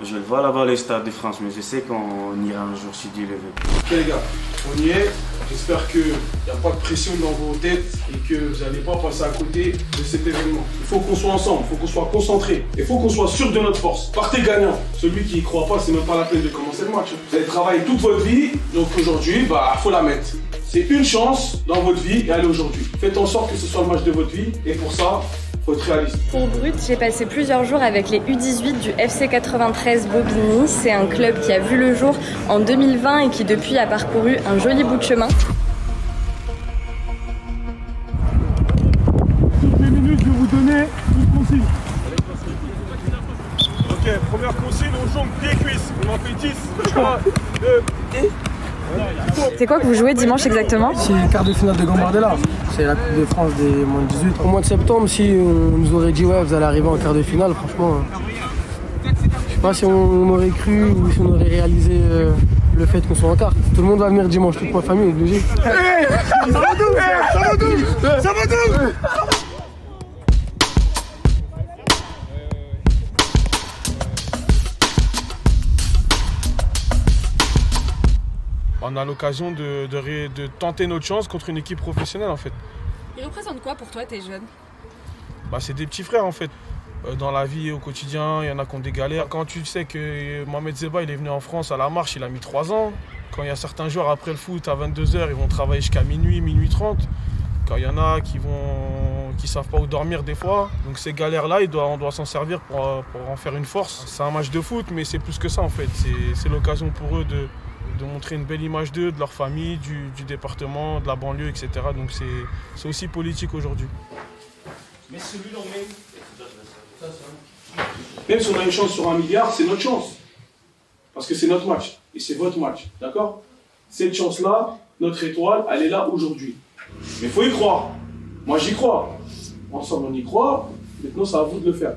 Je le vois là-bas, les stades de France, mais je sais qu'on ira un jour si Dieu le veut. Ok les gars, on y est. J'espère qu'il n'y a pas de pression dans vos têtes et que vous n'allez pas passer à côté de cet événement. Il faut qu'on soit ensemble, il faut qu'on soit concentré, il faut qu'on soit sûr de notre force. Partez gagnant. Celui qui n'y croit pas, c'est même pas la peine de commencer le match. Vous avez travaillé toute votre vie, donc aujourd'hui, faut la mettre. C'est une chance dans votre vie et allez aujourd'hui. Faites en sorte que ce soit le match de votre vie et pour ça, faut être réaliste. Pour Brut, j'ai passé plusieurs jours avec les U18 du FC 93 Bobigny. C'est un club qui a vu le jour en 2020 et qui depuis a parcouru un joli bout de chemin. Toutes les minutes, je vais vous donner une consigne. Ok, première consigne, on jongle pieds-cuisses. On en fait 10, 3, 2, et... C'est quoi que vous jouez dimanche exactement? C'est le quart de finale de Gambardella. C'est la Coupe de France des moins de 18. Au mois de septembre, si on nous aurait dit ouais, vous allez arriver en quart de finale, franchement, je sais pas si on aurait cru ou si on aurait réalisé le fait qu'on soit en quart. Tout le monde va venir dimanche, toute ma famille est obligée. Ça va d'où? Ça va d'où? Ça va d'où? On a l'occasion de tenter notre chance contre une équipe professionnelle en fait. Ils représentent quoi pour toi, tes jeunes? C'est des petits frères en fait. Dans la vie au quotidien, il y en a qui ont des galères. Quand tu sais que Mohamed Zeba il est venu en France à la marche, il a mis 3 ans. Quand il y a certains joueurs après le foot à 22 h, ils vont travailler jusqu'à minuit, minuit 30. Quand il y en a qui savent pas où dormir des fois. Donc ces galères-là, on doit s'en servir pour en faire une force. C'est un match de foot, mais c'est plus que ça en fait. C'est l'occasion pour eux de montrer une belle image d'eux, de leur famille, du département, de la banlieue, etc. Donc c'est aussi politique aujourd'hui. Mais celui-là même si on a une chance sur 1 milliard, c'est notre chance. Parce que c'est notre match. Et c'est votre match. D'accord? Cette chance-là, notre étoile, elle est là aujourd'hui. Mais il faut y croire. Moi, j'y crois. Ensemble, on y croit. Maintenant, c'est à vous de le faire.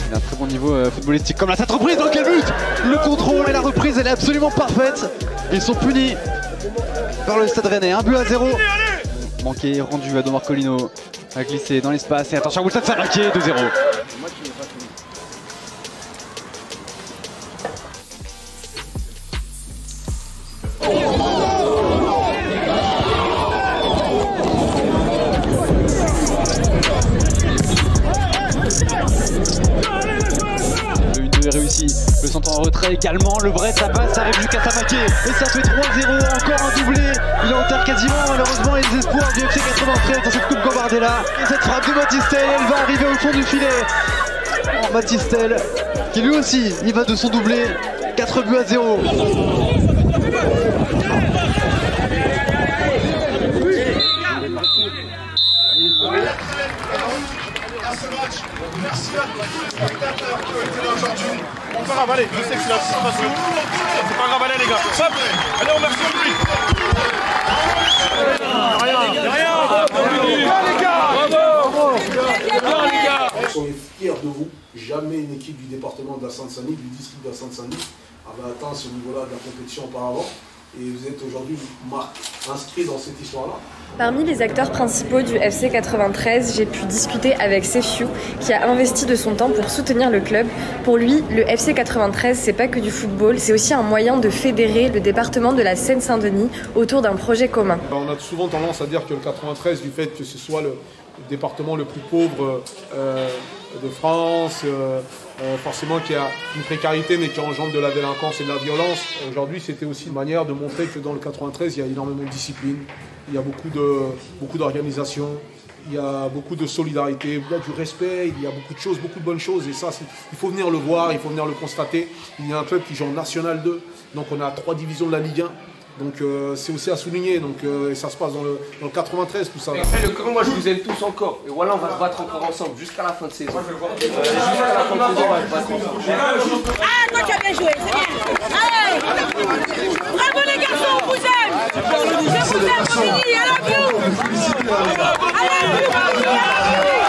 Il a un très bon niveau footballistique. Comme là, cette reprise, dans quel but? Le contrôle et la reprise, elle est absolument parfaite. Ils sont punis par le Stade Rennais. 1-0. Manqué, rendu à Domar Colino. A glissé dans l'espace. Et attention, Boulsat Sarraquier, 2-0. Réussi, le centre en retrait également, le Brest, ça passe, ça arrive jusqu'à Samaké et ça fait 3-0, encore un doublé. Il enterre quasiment malheureusement les espoirs du FC 93 dans cette Coupe Gambardella. Et cette frappe de Matistel, elle va arriver au fond du filet. Matistel qui lui aussi, il va de son doublé, 4-0. Merci à tous les spectateurs qui ont été là aujourd'hui. On va ravaler, je sais que c'est la situation. C'est pas grave, allez les gars. Hop, allez, on remercie le public. Rien les gars. Bravo les gars. On est fiers de vous. Jamais une équipe du département de la Seine-Saint-Denis, du district de la Seine-Saint-Denis, avait atteint ce niveau-là de la compétition auparavant. Et vous êtes aujourd'hui inscrit dans cette histoire-là. Parmi les acteurs principaux du FC 93, j'ai pu discuter avec Sefiu, qui a investi de son temps pour soutenir le club. Pour lui, le FC 93, c'est pas que du football, c'est aussi un moyen de fédérer le département de la Seine-Saint-Denis autour d'un projet commun. On a souvent tendance à dire que le 93, du fait que ce soit le département le plus pauvre de France, forcément qui a une précarité mais qui engendre de la délinquance et de la violence. Aujourd'hui, c'était aussi une manière de montrer que dans le 93, il y a énormément de discipline, il y a beaucoup d'organisation, il y a beaucoup de solidarité, il y a du respect, il y a beaucoup de choses, beaucoup de bonnes choses. Et ça, il faut venir le voir, il faut venir le constater. Il y a un club qui joue en National 2, donc on a 3 divisions de la Ligue 1. Donc c'est aussi à souligner, donc, et ça se passe dans le 93 tout ça. Le camp, moi je vous aime tous encore, et voilà on va se battre encore ensemble jusqu'à la fin de saison. Jusqu'à la fin de saison on va se battre ensemble. Ah toi tu as bien joué, c'est bien. Allez, bravo les garçons, on vous aime. Je vous aime, Bobigny, I love you. I love you.